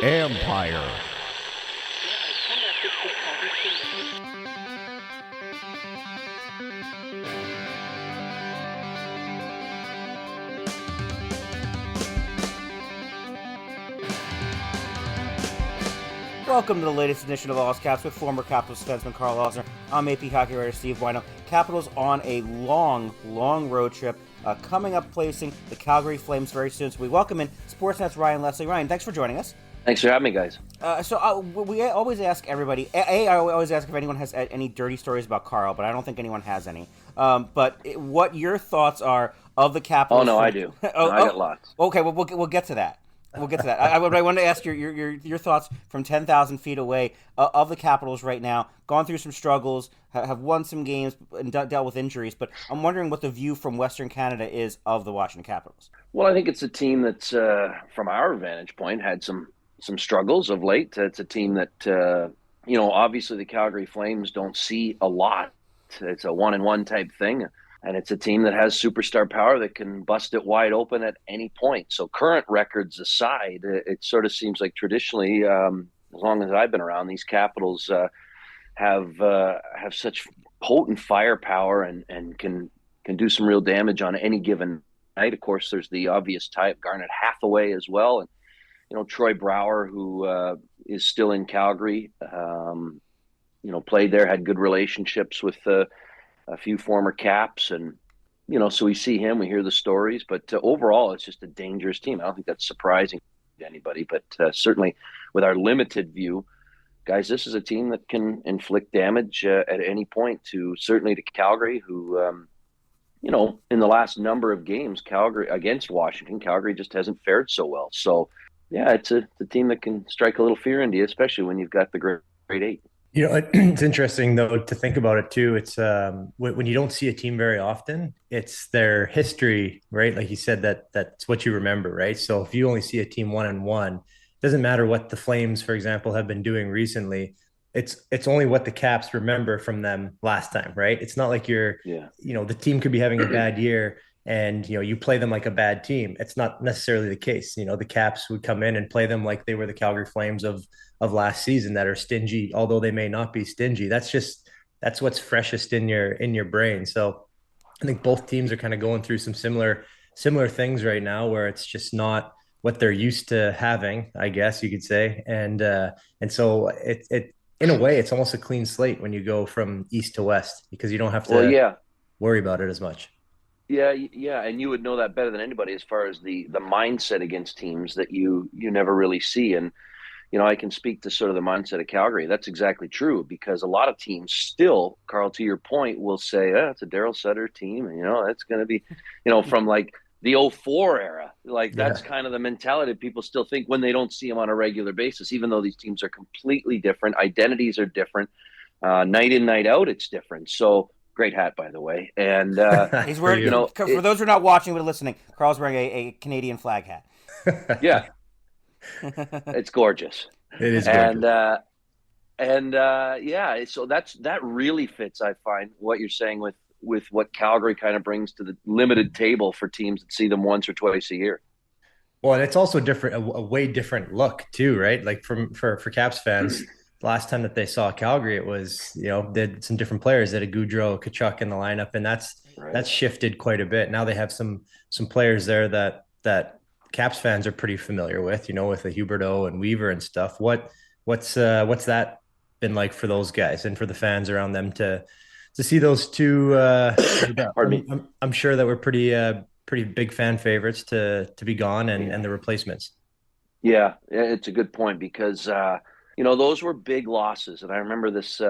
Empire. Welcome to the latest edition of All Caps with former Capitals defenseman Karl Osner. I'm AP hockey writer Steve Bueno. Capitals on a long road trip, coming up placing the Calgary Flames very soon. So we welcome in SportsNet's Ryan Leslie. Ryan, thanks for joining us. Thanks for having me, guys. We always ask everybody, I always ask if anyone has any dirty stories about Karl, but I don't think anyone has any. What your thoughts are of the Capitals? Oh, no, I do. I got lots. Okay, well, we'll get to that. We'll get to that. I wanted to ask your thoughts from 10,000 feet away of the Capitals right now. Gone through some struggles, have won some games, and dealt with injuries. But I'm wondering what the view from Western Canada is of the Washington Capitals. Well, I think it's a team that's, from our vantage point, had some struggles of late. It's a team that, obviously the Calgary Flames don't see a lot. It's a one-and-one type thing. And it's a team that has superstar power that can bust it wide open at any point. So current records aside, it sort of seems like traditionally, as long as I've been around, these Capitals have such potent firepower and can do some real damage on any given night. Of course, there's the obvious tie of Garnet Hathaway as well. And, Troy Brouwer, who is still in Calgary, played there, had good relationships with a few former Caps, and so we see him, we hear the stories, but overall it's just a dangerous team. I don't think that's surprising to anybody, but certainly with our limited view, guys, this is a team that can inflict damage at any point certainly to Calgary, who in the last number of games, Calgary against Washington, Calgary just hasn't fared so well. So yeah, it's a team that can strike a little fear into you, especially when you've got the grade 8. It's interesting, though, to think about it, too. It's when you don't see a team very often, it's their history, right? Like you said, that's what you remember, right? So if you only see a team one-on-one, it doesn't matter what the Flames, for example, have been doing recently. It's only what the Caps remember from them last time, right? It's not like the team could be having a bad year and, you play them like a bad team. It's not necessarily the case. The Caps would come in and play them like they were the Calgary Flames of last season, that are stingy, although they may not be stingy. That's what's freshest in your brain. So I think both teams are kind of going through some similar things right now, where it's just not what they're used to having, I guess you could say. And so it in a way, it's almost a clean slate when you go from east to west, because you don't have to worry about it as much. Yeah, and you would know that better than anybody as far as the mindset against teams that you never really see. And I can speak to sort of the mindset of Calgary. That's exactly true, because a lot of teams still, Karl, to your point, will say, it's a Darryl Sutter team. And, it's going to be, from like the 2004 era. Like that's kind of the mentality people still think when they don't see him on a regular basis, even though these teams are completely different. Identities are different. Night in, night out, it's different. So great hat, by the way. And he's wearing, for those who are not watching but listening, Karl's wearing a Canadian flag hat. Yeah. It's gorgeous. It is gorgeous. So that really fits, I find, what you're saying with what Calgary kind of brings to the limited table for teams that see them once or twice a year. Well, and it's also different, a way different look too, right? Like for Caps fans, last time that they saw Calgary, it was, they had some different players. They had a Gaudreau, Tkachuk in the lineup, and that's shifted quite a bit. Now they have some players there that Caps fans are pretty familiar with, with the Huberdeau and Weaver and stuff. What's that been like for those guys and for the fans around them to see those two? I'm sure that we're pretty big fan favorites to be gone and the replacements. Yeah, it's a good point, because those were big losses, and I remember this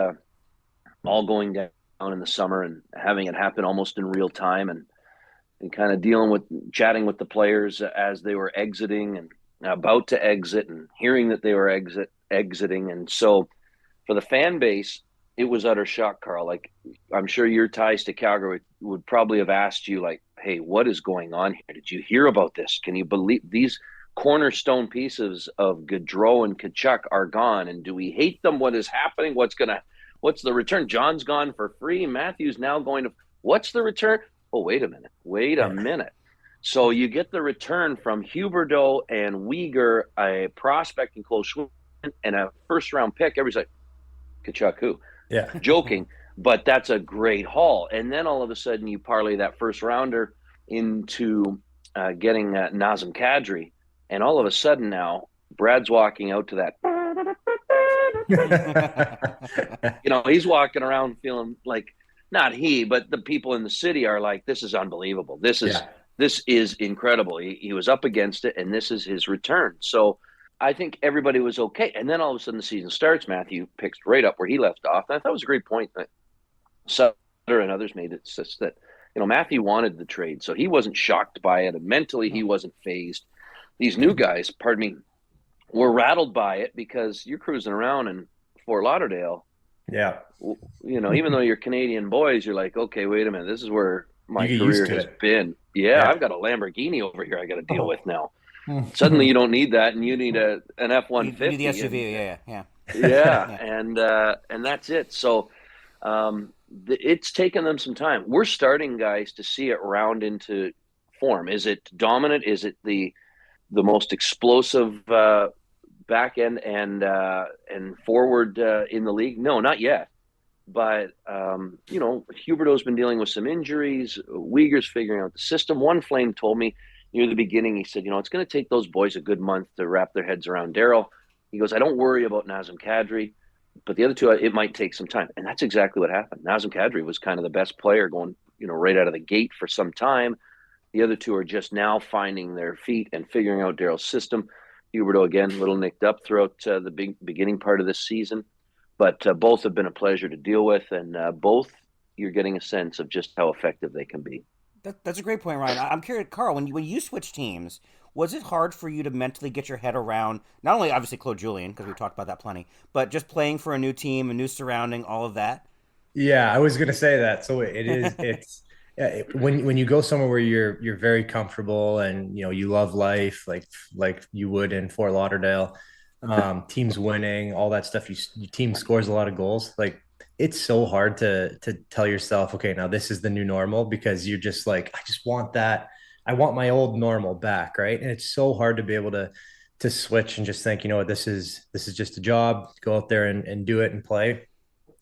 all going down in the summer and having it happen almost in real time, and kind of chatting with the players as they were exiting and about to exit, and hearing that they were exiting. And so for the fan base, it was utter shock, Karl. Like, I'm sure your ties to Calgary would probably have asked you, like, hey, what is going on here? Did you hear about this? Can you believe these cornerstone pieces of Gaudreau and Tkachuk are gone? And do we hate them? What is happening? What's the return? John's gone for free. Matthew's now going to, what's the return? Oh, wait a minute. So you get the return from Huberdeau and Uyghur, a prospect in Cole Schwinn, and a first round pick. Everybody's like, Kachuk who? Yeah. Joking, but that's a great haul. And then all of a sudden you parlay that first rounder into getting Nazem Kadri. And all of a sudden now Brad's walking out to that. He's walking around feeling like, not he, but the people in the city are like, this is unbelievable. This is incredible. He was up against it, and this is his return. So I think everybody was okay. And then all of a sudden the season starts. Matthew picks right up where he left off. And I thought it was a great point that Sutter and others made. It's just that, Matthew wanted the trade, so he wasn't shocked by it. And mentally, he wasn't phased. These new guys, pardon me, were rattled by it because you're cruising around in Fort Lauderdale. Yeah. Even though you're Canadian boys, you're like, okay, wait a minute. This is where my career has been. Yeah, I've got a Lamborghini over here I got to deal with now. Suddenly you don't need that, and you need an F-150. You need the SUV, yeah. And that's it. So it's taken them some time. We're starting guys to see it round into form. Is it dominant? Is it the most explosive back end and forward in the league? No, not yet. But Huberdeau's been dealing with some injuries. Uyghur's figuring out the system. One Flame told me near the beginning, he said, it's going to take those boys a good month to wrap their heads around Daryl. He goes, I don't worry about Nazem Kadri, but the other two, it might take some time. And that's exactly what happened. Nazem Kadri was kind of the best player going, right out of the gate for some time. The other two are just now finding their feet and figuring out Daryl's system. Huberdeau, again, a little nicked up throughout the beginning part of this season. But both have been a pleasure to deal with, and both you're getting a sense of just how effective they can be. That's a great point, Ryan. I'm curious, Karl, when you switch teams, was it hard for you to mentally get your head around, not only obviously Claude Julien, because we've talked about that plenty, but just playing for a new team, a new surrounding, all of that? Yeah, I was going to say that. So it's when you go somewhere where you're very comfortable and you love life like you would in Fort Lauderdale, teams winning, all that stuff. Your team scores a lot of goals. Like it's so hard to tell yourself, okay, now this is the new normal, because you're just like, I just want that. I want my old normal back, right? And it's so hard to be able to switch and just think, what, this is just a job. Go out there and do it and play.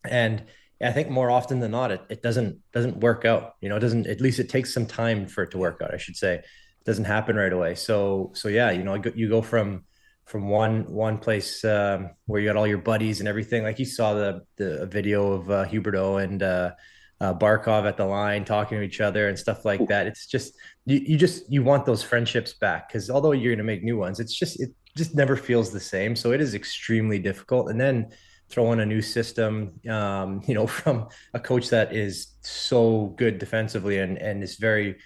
And I think more often than not, it doesn't work out. It doesn't. At least it takes some time for it to work out, I should say. It doesn't happen right away. So yeah, you go from one place where you got all your buddies and everything. Like you saw the video of Huberdeau and Barkov at the line talking to each other and stuff like that. It's just you want those friendships back, because although you're going to make new ones, it just never feels the same. So it is extremely difficult. And then throw in a new system, from a coach that is so good defensively and is very,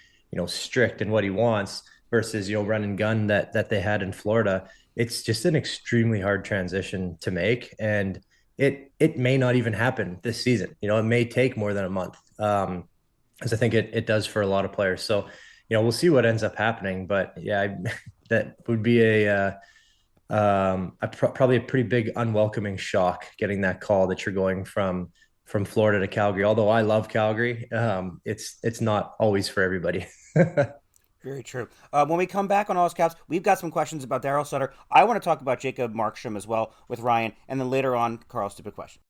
strict in what he wants versus, run and gun that they had in Florida. It's just an extremely hard transition to make. And it may not even happen this season. It may take more than a month, as I think it does for a lot of players. So, we'll see what ends up happening. But yeah, that would be probably a pretty big unwelcoming shock, getting that call that you're going from Florida to Calgary. Although I love Calgary, it's not always for everybody. Very true. When we come back on All Caps, we've got some questions about Daryl Sutter. I want to talk about Jacob Markstrom as well with Ryan, and then later on, Karl's stupid question.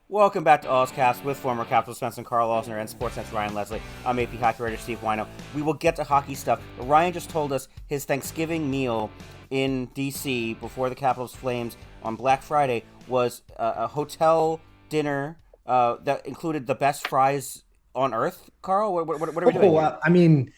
Welcome back to All Caps with former Capitals Svensson Karl Osner and SportsNet's Ryan Leslie. I'm AP hockey writer Steve Wino. We will get to hockey stuff, but Ryan just told us his Thanksgiving meal in D.C. before the Capitals Flames on Black Friday was a hotel dinner that included the best fries on earth. Karl, what are we doing? I mean,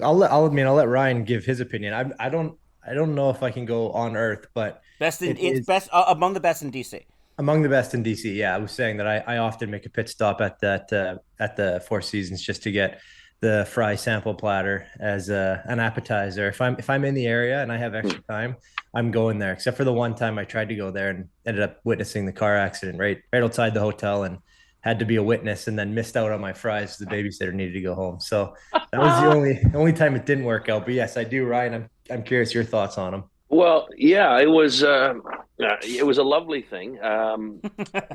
I'll let Ryan give his opinion. I don't know if I can go on earth, but best among the best in DC. Among the best in DC, yeah. I was saying that I often make a pit stop at the Four Seasons just to get the fry sample platter as an appetizer. If I'm in the area and I have extra time, I'm going there. Except for the one time I tried to go there and ended up witnessing the car accident right outside the hotel and had to be a witness, and then missed out on my fries. The babysitter needed to go home. So that was the only time it didn't work out. But yes, I do, Ryan. I'm curious your thoughts on them. Well, yeah, it was It was a lovely thing.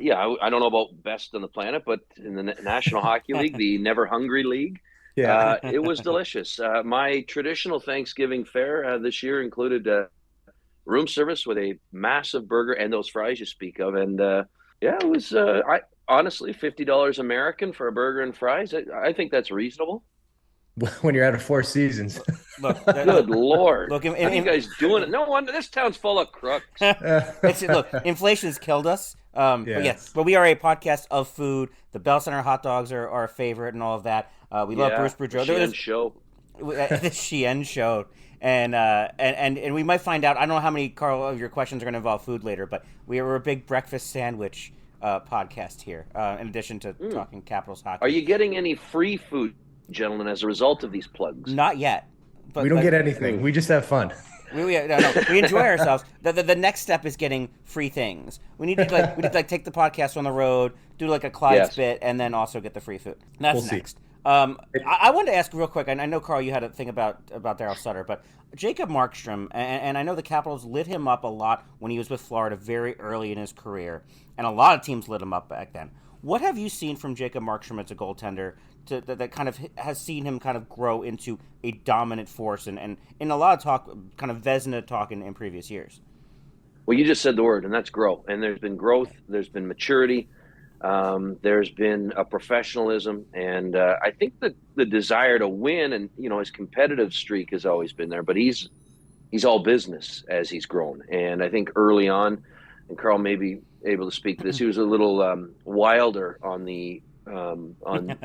Yeah, I don't know about best on the planet, but in the National Hockey League, the Never Hungry League, Yeah. it was delicious. My traditional Thanksgiving fare this year included room service with a massive burger and those fries you speak of, and yeah, it was. I honestly $50 American for a burger and fries. I think that's reasonable. When you're out of Four Seasons. Look, Good Lord, look. what are you guys doing? No wonder this town's full of crooks. Look, inflation's killed us. But yeah, Yes. but we are a podcast of food. The Bell Center hot dogs are our favorite and all of that. We love Yeah, Bruce the Boudreau. Sheehan show. The Sheehan show, and we might find out. I don't know how many, Carl, of your questions are going to involve food later, but we're a big breakfast sandwich podcast here. In addition to talking Capitals hockey, Are you getting any free food, gentlemen, as a result of these plugs? not yet. But We don't get anything. We just have fun. We enjoy ourselves. The next step is getting free things. We need to take the podcast on the road, do like a Clyde's Yes. bit, and then also get the free food. That's We'll see. next. I wanted to ask real quick, and I know, Carl, you had a thing about Daryl Sutter, but Jacob Markstrom, and I know the Capitals lit him up a lot when he was with Florida very early in his career, and a lot of teams lit him up back then. What have you seen from Jacob Markstrom as a goaltender that kind of has seen him kind of grow into a dominant force, and in a lot of talk, kind of Vezina talk in previous years? Well, you just said the word, and that's grow. And there's been growth, there's been maturity, there's been a professionalism, and I think that the desire to win, and his competitive streak has always been there. But he's all business as he's grown, and I think early on, and Carl may be able to speak to this, he was a little wilder on the on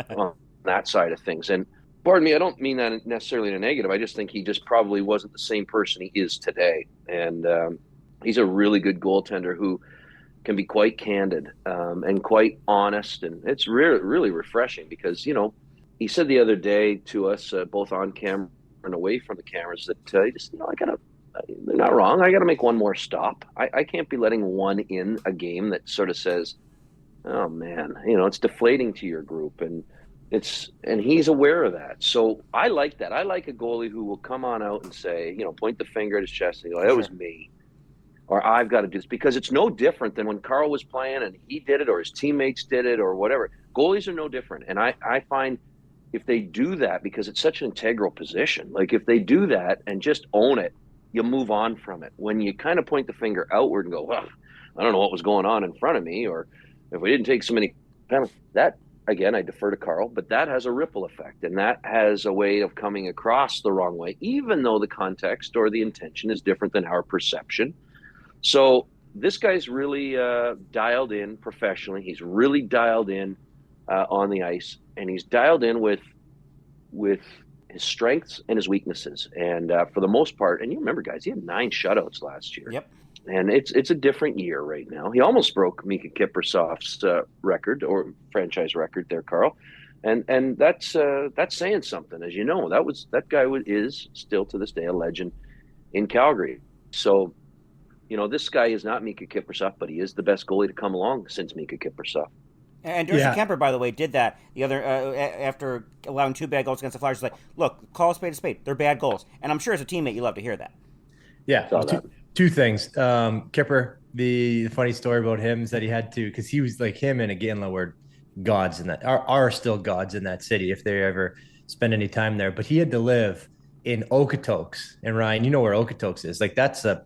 that side of things. And pardon me, I don't mean that necessarily in a negative. I just think he just probably wasn't the same person he is today, and he's a really good goaltender who can be quite candid and quite honest, and it's really refreshing because he said the other day to us, both on camera and away from the cameras, that he just they're not wrong. I got to make one more stop. I can't be letting one in a game that sort of says, oh man, it's deflating to your group, and he's aware of that. So I like that. I like a goalie who will come on out and say, point the finger at his chest and go, that was me. Or I've got to do this, because it's no different than when Karl was playing and he did it, or his teammates did it, or whatever. Goalies are no different. And I find if they do that, because it's such an integral position, like if they do that and just own it, you move on from it. When you kind of point the finger outward and go, well, I don't know what was going on in front of me, or if we didn't take so many penalties, that, again, I defer to Karl, but that has a ripple effect, and that has a way of coming across the wrong way, even though the context or the intention is different than our perception. So this guy's really dialed in professionally. He's really dialed in on the ice, and he's dialed in with his strengths and his weaknesses. And for the most part, and you remember, guys, he had 9 shutouts last year. Yep. And it's a different year right now. He almost broke Mika Kiprusoff's record, or franchise record there, Karl. And that's saying something, as you know. That guy is still to this day a legend in Calgary. So, this guy is not Mika Kiprusoff, but he is the best goalie to come along since Mika Kiprusoff. And Darcy Kemper, by the way, did that the other after allowing 2 bad goals against the Flyers. He's like, look, call a spade. They're bad goals. And I'm sure as a teammate, you love to hear that. Yeah. Two things. Kipper, the funny story about him is that he had to, because he was like, him and Iginla were gods in that, are still gods in that city if they ever spend any time there. But he had to live in Okotoks. And Ryan, you know where Okotoks is. Like that's a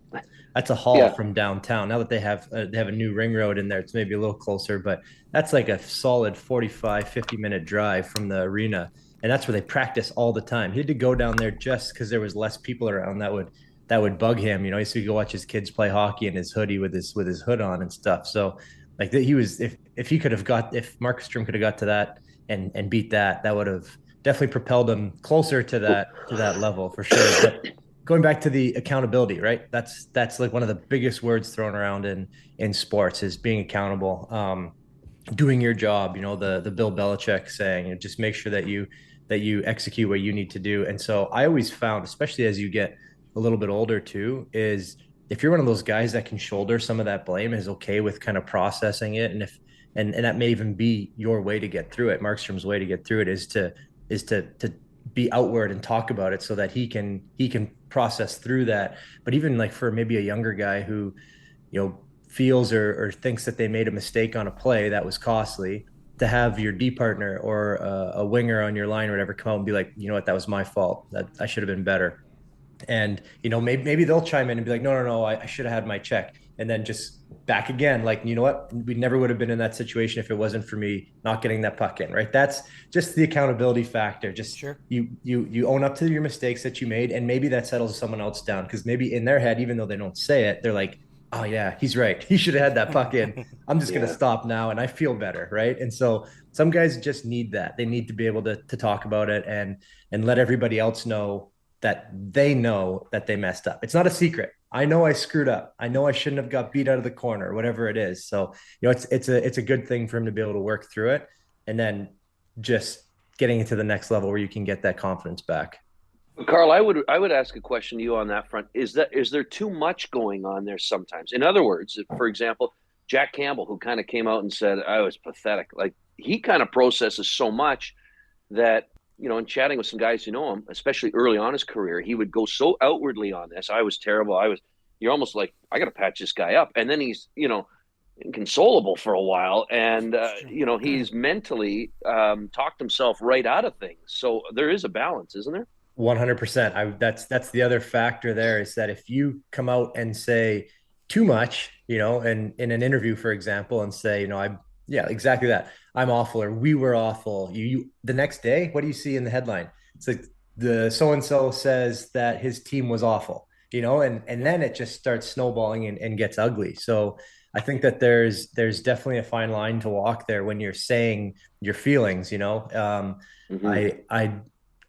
haul from downtown. Now that they have a new ring road in there, it's maybe a little closer, but that's like a solid 45, 50-minute drive from the arena. And that's where they practice all the time. He had to go down there just because there was less people around that would bug him. So he could go watch his kids play hockey in his hoodie with his hood on and stuff. So like he was, if Markstrom could have got to that and beat that would have definitely propelled him closer to that level for sure. But going back to the accountability, right? That's like one of the biggest words thrown around in sports is being accountable, doing your job. The Bill Belichick saying, just make sure that you execute what you need to do. And so I always found, especially as you get a little bit older too, is if you're one of those guys that can shoulder some of that blame, is okay with kind of processing it, and that may even be your way to get through it. Markstrom's way to get through it is to be outward and talk about it so that he can process through that. But even like for maybe a younger guy who, feels or thinks that they made a mistake on a play that was costly, to have your D partner or a winger on your line or whatever come out and be like, you know what, that was my fault. That I should have been better. And maybe they'll chime in and be like, no, I should have had my check, and then just back again, like, you know what, we never would have been in that situation if it wasn't for me not getting that puck in, right? That's just the accountability factor. Just Sure. you own up to your mistakes that you made, and maybe that settles someone else down, because maybe in their head, even though they don't say it, they're like, oh yeah, he's right, he should have had that puck in. I'm just going to stop now and I feel better, right? And so some guys just need that. They need to be able to talk about it and let everybody else know that they know that they messed up. It's not a secret. I know I screwed up. I know I shouldn't have got beat out of the corner, whatever it is. So, it's a good thing for him to be able to work through it, and then just getting into the next level where you can get that confidence back. Karl, I would ask a question to you on that front. Is there too much going on there sometimes? In other words, for example, Jack Campbell, who kind of came out and said I was pathetic, like he kind of processes so much that, in chatting with some guys who know him, especially early on in his career, he would go so outwardly on this. I was terrible. You're almost like, I got to patch this guy up. And then he's, inconsolable for a while. And, he's mentally talked himself right out of things. So there is a balance, isn't there? 100%. That's the other factor there, is that if you come out and say too much, and in an interview, for example, and say, yeah, exactly that, I'm awful, or we were awful. You the next day, what do you see in the headline? It's like the so and so says that his team was awful, and then it just starts snowballing and gets ugly. So I think that there's definitely a fine line to walk there when you're saying your feelings.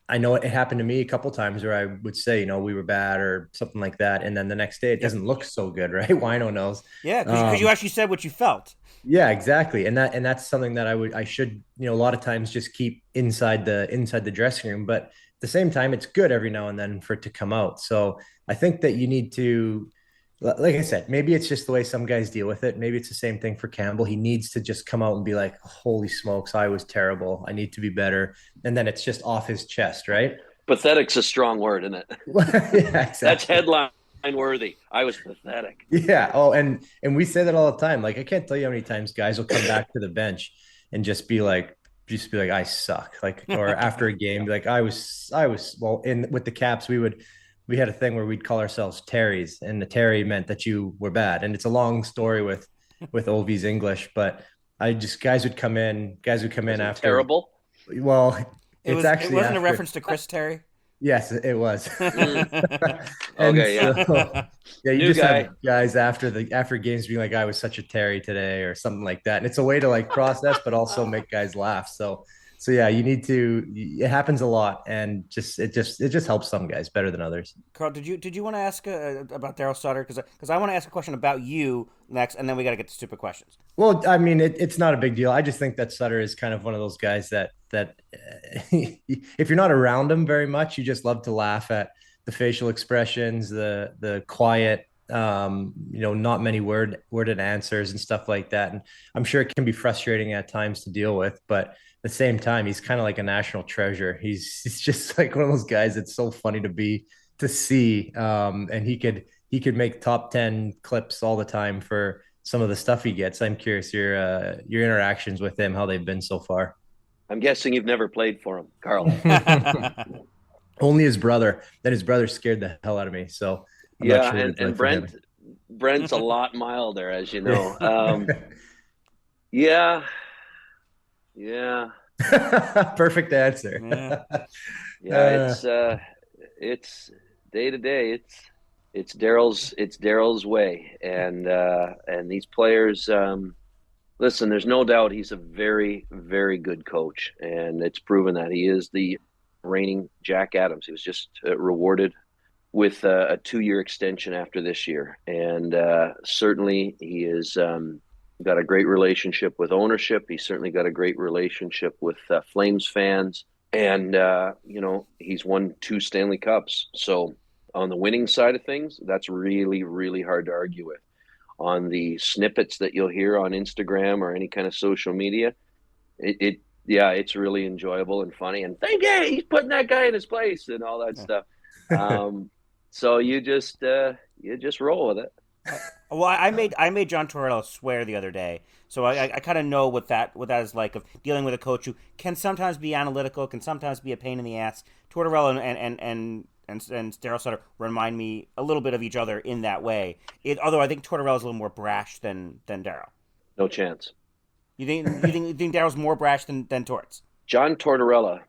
I know it happened to me a couple times where I would say, we were bad or something like that, and then the next day it doesn't look so good, right? Wino knows. Yeah, because you actually said what you felt. Yeah, exactly. And that's something that I should, a lot of times just keep inside the dressing room. But at the same time, it's good every now and then for it to come out. So I think that you need to, like I said, maybe it's just the way some guys deal with it. Maybe it's the same thing for Campbell. He needs to just come out and be like, holy smokes, I was terrible. I need to be better. And then it's just off his chest, right? Pathetic's a strong word, isn't it? Yeah, exactly. That's headline worthy. I was pathetic. Yeah. Oh, and we say that all the time. Like, I can't tell you how many times guys will come back to the bench and just be like, I suck. Like, or after a game, be like, I was well, with the Caps, we had a thing where we'd call ourselves Terrys, and the Terry meant that you were bad. And it's a long story with Ovi's English, but guys would come in after terrible. Well, it wasn't a reference to Chris Terry. Yes, it was. Okay, yeah. So, yeah, you New just guy. have guys after games being like, I was such a Terry today, or something like that. And it's a way to like process, but also make guys laugh. So yeah, you need to. It happens a lot, and it just helps some guys better than others. Karl, did you want to ask about Daryl Sutter? Because I want to ask a question about you next, and then we got to get to stupid questions. Well, I mean, it's not a big deal. I just think that Sutter is kind of one of those guys that if you're not around him very much, you just love to laugh at the facial expressions, the quiet, not many worded answers and stuff like that. And I'm sure it can be frustrating at times to deal with, but at the same time, he's kind of like a national treasure. He's just like one of those guys that's so funny to see. And he could make top 10 clips all the time for some of the stuff he gets. I'm curious your interactions with him, how they've been so far. I'm guessing you've never played for him, Karl. Only his brother. Then his brother scared the hell out of me. So I'm not sure and Brent's a lot milder, as you know. Yeah. Perfect answer. Yeah, it's day to day. It's Daryl's way, and these players. Listen, there's no doubt he's a very, very good coach, and it's proven that he is the reigning Jack Adams. He was just rewarded with a 2-year extension after this year, and certainly he has got a great relationship with ownership. He's certainly got a great relationship with Flames fans, and he's won 2 Stanley Cups. So on the winning side of things, that's really, really hard to argue with. On the snippets that you'll hear on Instagram or any kind of social media, it's really enjoyable and funny. And thank you, he's putting that guy in his place and all that stuff. So you just roll with it. Well, I made John Tortorella swear the other day, so I kind of know what that is like of dealing with a coach who can sometimes be analytical, can sometimes be a pain in the ass. Tortorella and Daryl Sutter remind me a little bit of each other in that way. Although I think Tortorella is a little more brash than Daryl. No chance. You think Daryl's more brash than Torts? John Tortorella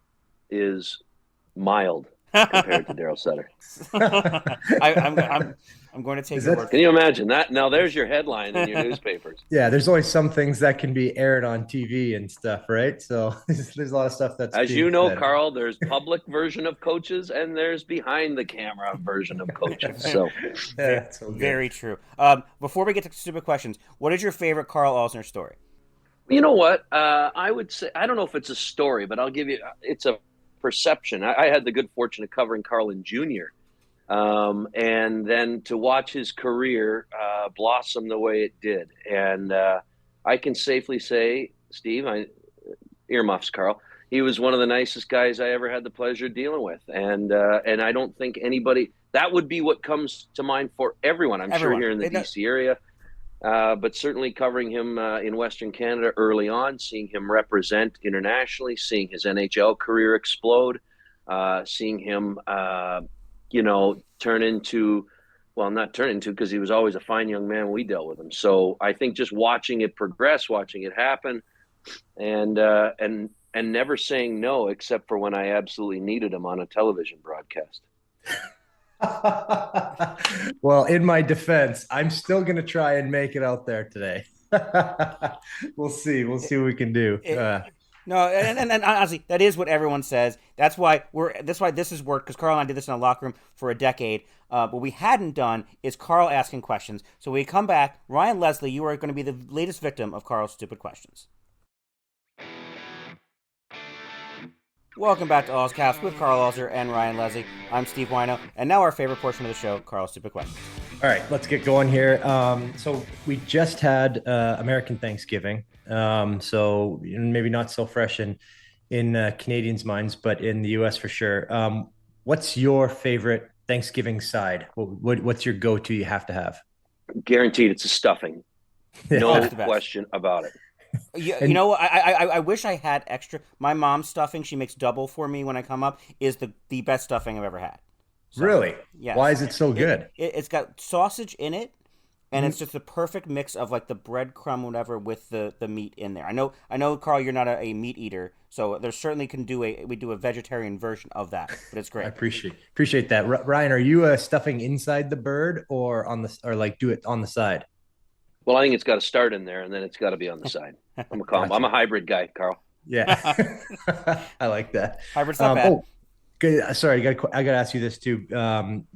is mild compared to Daryl Sutter. I'm going to take your word. Can you imagine that? Now there's your headline in your newspapers. Yeah, there's always some things that can be aired on TV and stuff, right? So there's a lot of stuff that's as you know, said. Carl. There's public version of coaches and there's behind the camera version of coaches. So very true. Before we get to stupid questions, what is your favorite Karl Alzner story? You know what? I would say I don't know if it's a story, but I'll give you. It's a perception. I had the good fortune of covering Carlin Jr. And then to watch his career blossom the way it did. And I can safely say, Steve, earmuffs, Carl, he was one of the nicest guys I ever had the pleasure of dealing with. And I don't think anybody, that would be what comes to mind for everyone, I'm sure, here in the DC area. But certainly covering him in Western Canada early on, seeing him represent internationally, seeing his NHL career explode, seeing him turn into, well, not turn into, because he was always a fine young man when we dealt with him. So I think just watching it progress, watching it happen, and never saying no except for when I absolutely needed him on a television broadcast. Well, in my defense, I'm still going to try and make it out there today. We'll see what we can do. No, and honestly, that is what everyone says. That's why this has worked, because Karl and I did this in a locker room for a decade. What we hadn't done is Karl asking questions. So when we come back, Ryan Leslie, you are going to be the latest victim of Karl's stupid questions. Welcome back to All's Caps with Karl Alzner and Ryan Leslie. I'm Steve Wino, and now our favorite portion of the show, Karl's stupid questions. All right, let's get going here. So we just had American Thanksgiving. So maybe not so fresh in Canadians' minds, but in the U.S. for sure. What's your favorite Thanksgiving side? What's your go-to you have to have? Guaranteed it's a stuffing. No question about it. You know, I wish I had extra. My mom's stuffing, she makes double for me when I come up, is the best stuffing I've ever had. So, really? Yeah. Why is it so good? It's got sausage in it, and it's just the perfect mix of like the breadcrumb, whatever, with the meat in there. I know, Karl, you're not a meat eater, so there certainly we do a vegetarian version of that, but it's great. I appreciate that. Ryan, are you stuffing inside the bird or do it on the side? Well, I think it's got to start in there, and then it's got to be on the side. I'm a hybrid guy, Karl. Yeah, I like that. Hybrid's not bad. Good. Sorry, I got to ask you this too.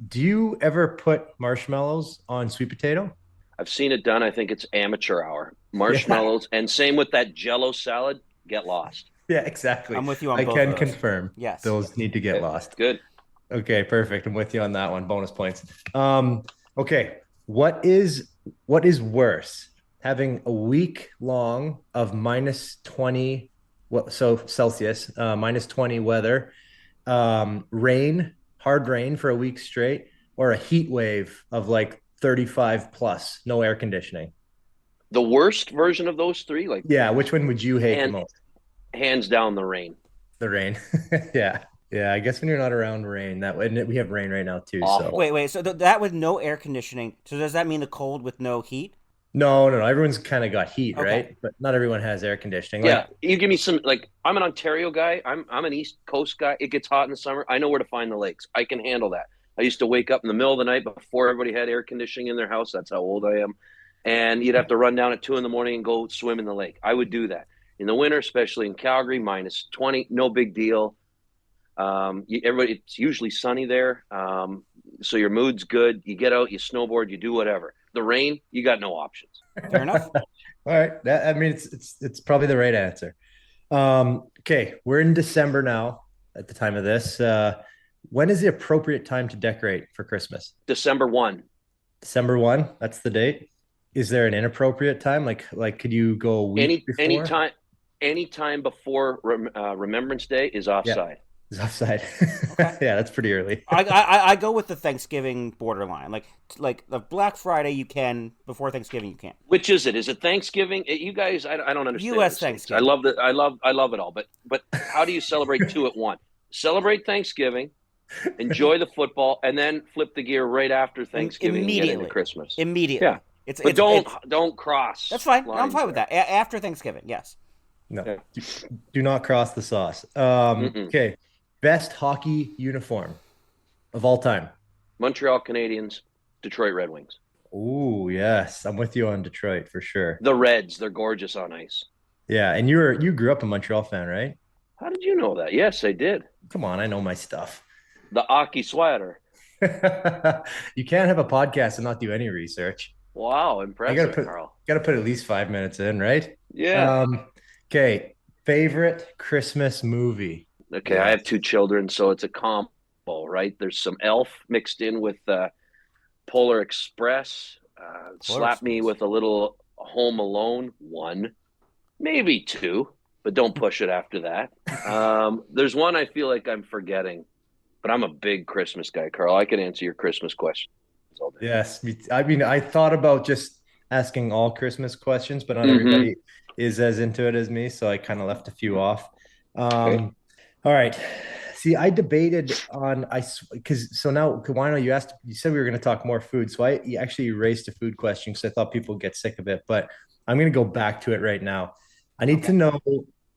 Do you ever put marshmallows on sweet potato? I've seen it done. I think it's amateur hour. Marshmallows, and same with that Jell-O salad. Get lost. Yeah, exactly. I'm with you on both. I can confirm. Yes, those need to get lost. Good. Okay, perfect. I'm with you on that one. Bonus points. Okay, what is worse? Having a week long of -20, Celsius, -20 weather, hard rain for a week straight, or a heat wave of like 35 plus, no air conditioning? The worst version of those three? Which one would you hate the most? Hands down, the rain. The rain. Yeah. I guess when you're not around rain, we have rain right now too. Awful. So wait. So that with no air conditioning. So does that mean the cold with no heat? No. Everyone's kind of got heat, okay, right? But not everyone has air conditioning. Yeah, you give me some. I'm an Ontario guy. I'm an East Coast guy. It gets hot in the summer. I know where to find the lakes. I can handle that. I used to wake up in the middle of the night before everybody had air conditioning in their house. That's how old I am. And you'd have to run down at 2 a.m. and go swim in the lake. I would do that in the winter, especially in Calgary, -20. No big deal. It's usually sunny there, so your mood's good. You get out, you snowboard, you do whatever. The rain, you got no options. Fair enough. All right, it's probably the right answer. Okay, we're in December now at the time of this. When is the appropriate time to decorate for Christmas? December 1. December 1, that's the date. Is there an inappropriate time? Like could you go a week before? Anytime before Remembrance Day is offside. It's offside. Okay. Yeah, that's pretty early. I go with the Thanksgiving borderline. Like the Black Friday you can, before Thanksgiving you can't. Which is it? Is it Thanksgiving? You guys, I don't understand U.S. these things. I Thanksgiving. love that. I love it all. But how do you celebrate two at one? Celebrate Thanksgiving, enjoy the football, and then flip the gear right after Thanksgiving and get into Immediately. Christmas. Immediately. Yeah, but don't It's don't cross. that's fine. I'm lines fine with there. that. After Thanksgiving, yes. No, Yeah. do not cross the sauce. Mm-mm. Okay. Best hockey uniform of all time. Montreal Canadiens, Detroit Red Wings. Oh, yes. I'm with you on Detroit for sure. The Reds, they're gorgeous on ice. Yeah, and you grew up a Montreal fan, right? How did you know that? Yes, I did. Come on, I know my stuff. The Aki sweater. You can't have a podcast and not do any research. Wow, I impressive, Carl. gotta put at least 5 minutes in, right? Yeah. Okay. Favorite Christmas movie. Okay, I have two children, so it's a combo, right? There's some Elf mixed in with Polar Express. Slap me with a little Home Alone, one, maybe two, but don't push it after that. There's one I feel like I'm forgetting, but I'm a big Christmas guy, Carl. I can answer your Christmas question all day. Yes. I mean, I thought about just asking all Christmas questions, but not Mhm. everybody is as into it as me. So I kind of left a few off. Okay. All right. See, I debated on because so now Kawino, you said we were going to talk more food, so I actually erased a food question because I thought people would get sick of it, but I'm going to go back to it right now. I need to know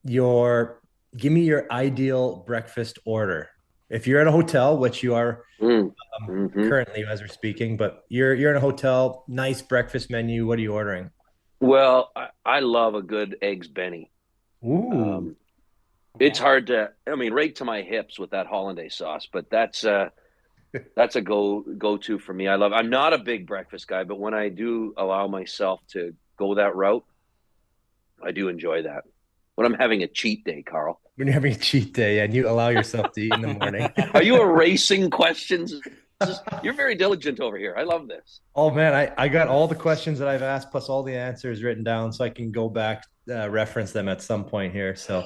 give me your ideal breakfast order. If you're at a hotel, which you are Mhm. currently as we're speaking, but you're in a hotel, nice breakfast menu. What are you ordering? Well, I love a good eggs Benny. Ooh, It's hard to, I mean, right to my hips with that hollandaise sauce, but that's a go to for me. I'm not a big breakfast guy, but when I do allow myself to go that route, I do enjoy that. When I'm having a cheat day, Carl. when you're having a cheat day and you allow yourself to eat in the morning. Are you erasing questions? You're very diligent over here. I love this. Oh man, I got all the questions that I've asked plus all the answers written down so I can go back reference them at some point here. So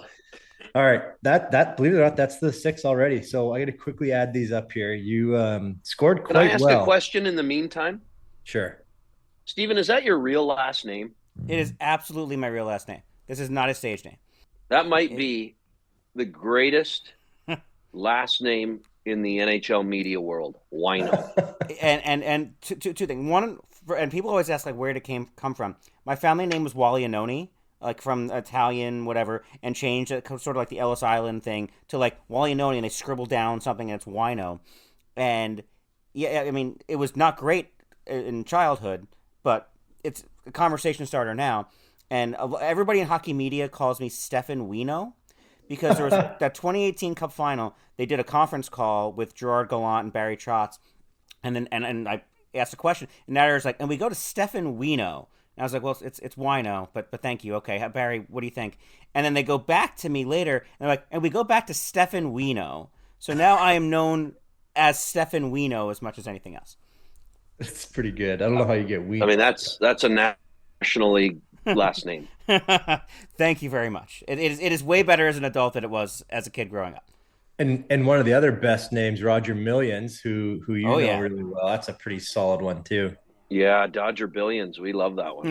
all right, that believe it or not, that's the six already. So I got to quickly add these up here. You scored Can I quite ask a well. question in the meantime? Sure. Stephen, is that your real last name? It is absolutely my real last name. This is not a stage name. That might be the greatest last name in the NHL media world. Wino. And two things. One, and people always ask like where did it come from. My family name was Walianoni, like from Italian whatever, and changed it sort of like the Ellis Island thing to like Walianoni, and they scribbled down something and it's Wino. And yeah, I mean it was not great in childhood, but it's a conversation starter now. And everybody in hockey media calls me Stefan Wino because there was that 2018 Cup final. They did a conference call with Gerard Gallant and Barry Trotz, and then and I asked a question, and Natter's like, and we go to Stefan Wino. And I was like, well, it's Wino, but thank you. Okay, Barry, what do you think? And then they go back to me later, and they're like, and we go back to Stefan Wino. So now I am known as Stefan Wino as much as anything else. It's pretty good. I don't know how you get wheat. I mean, that's a National League last name. Thank you very much. It is way better as an adult than it was as a kid growing up. And one of the other best names, Roger Millions, who you know really well. That's a pretty solid one too. Yeah, Dodger Billions. We love that one.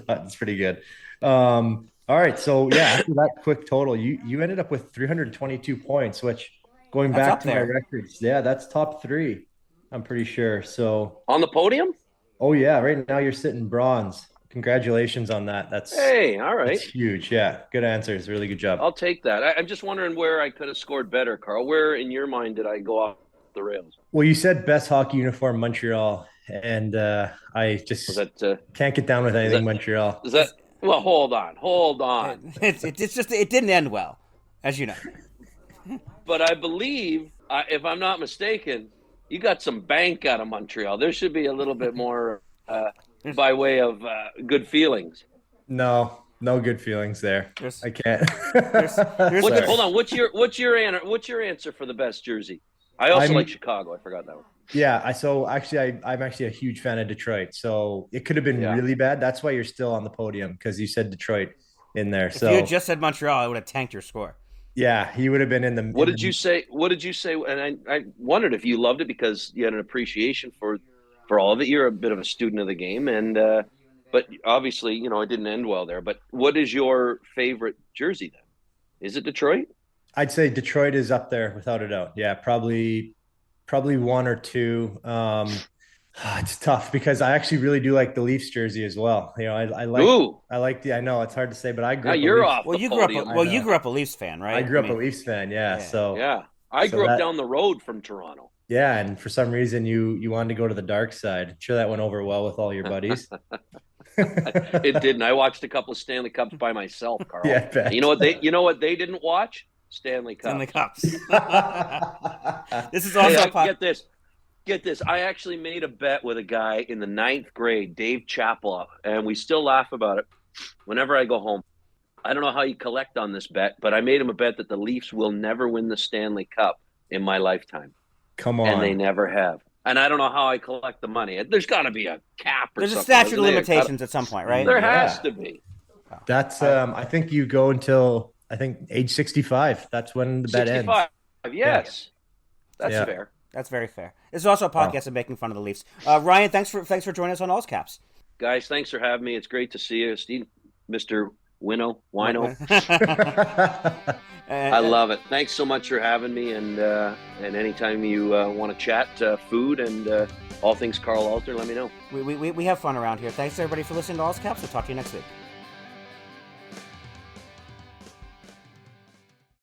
That's pretty good. All right. So yeah, after that quick total, you ended up with 322 points, which going That's back up to there. my records, yeah, that's top three. I'm pretty sure. So On the podium? oh yeah, right now you're sitting bronze. Congratulations on that. Hey, all right. That's huge. Yeah, good answers. Really good job. I'll take that. I'm just wondering where I could have scored better, Carl. Where in your mind did I go off the rails? Well, you said best hockey uniform Montreal, and I just Was that can't get down with anything Montreal. is that well, hold on. It's just it didn't end well, as you know. But I believe, if I'm not mistaken, you got some bank out of Montreal. There should be a little bit more by way of good feelings. No good feelings there. I can't. Hold on. What's your answer for the best jersey? I also like Chicago. I forgot that one. Yeah. I'm actually a huge fan of Detroit. So it could have been really bad. That's why you're still on the podium because you said Detroit in there. So if you had just said Montreal, I would have tanked your score. Yeah, he would have been in the. What did you say? What did you say? And I wondered if you loved it because you had an appreciation for all of it. You're a bit of a student of the game, and but obviously, it didn't end well there. But what is your favorite jersey then? Is it Detroit? I'd say Detroit is up there without a doubt. Yeah, probably one or two. It's tough because I actually really do like the Leafs jersey as well. Ooh, I like I know it's hard to say, but I grew now up a you're Leafs. off Well, the you grew up. podium. You grew up a Leafs fan, right? I grew up a Leafs fan. Yeah. Yeah. So Yeah, I so grew up that, down the road from Toronto. yeah, and for some reason you wanted to go to the dark side. I'm sure that went over well with all your buddies. It didn't. I watched a couple of Stanley Cups by myself, Carl. Yeah, I bet. You know what they didn't watch? Stanley Cup. Stanley Cups. This is also Get this. I actually made a bet with a guy in the 9th grade, Dave Chappell, and we still laugh about it whenever I go home. I don't know how you collect on this bet, but I made him a bet that the Leafs will never win the Stanley Cup in my lifetime. Come on. And they never have. And I don't know how I collect the money. There's got to be a cap or There's something. a statute of limitations at some point, right? There has to be. That's I think you go until age 65. That's when the bet ends. 65, yes. That's fair. That's very fair. This is also a podcast of making fun of the Leafs. Ryan, thanks for joining us on All's Caps. Guys, thanks for having me. It's great to see you, Steve, Mr. Wino. I love it. Thanks so much for having me, and anytime you want to chat food and all things Karl Alter, let me know. We have fun around here. Thanks everybody for listening to All's Caps. We'll talk to you next week.